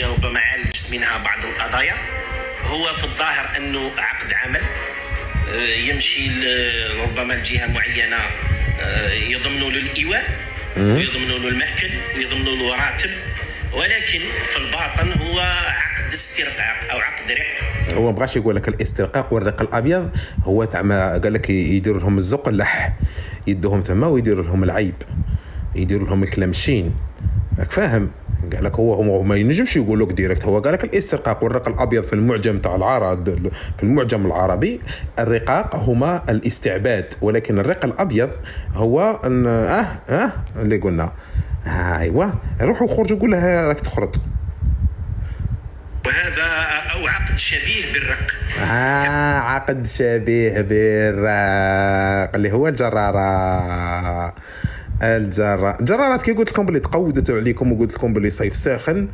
ربما عالجت منها بعض القضايا. هو في الظاهر أنه عقد عمل يمشي ربما الجهة معينة، يضمنوا له الإيواء ويضمنوا له المأكل ويضمنوا له راتب، ولكن في الباطن هو عقد استرقاق أو عقد رق. هو مبغاش يقول لك الاسترقاق والرق الأبيض، هو تاع ما قال لك يديروا لهم الزقلح، يدوهم ثم ويديروا لهم العيب، يديروا لهم الكلام الشين، راك فاهم؟ قال لك هو ما ينجمش يقول لك ديريكت، هو قال لك الاسترقاق والرق الابيض في المعجم تاع العرب، في المعجم العربي الرقاق هما الاستعباد، ولكن الرق الابيض هو اللي قلنا ايوا روحوا خرجوا قول لها راك تخرج. وهذا او عقد شبيه بالرق. عقد شبيه بالرق اللي هو الجرارات كي قلت لكم بلي تقودت عليكم وقلت لكم بلي صيف ساخن.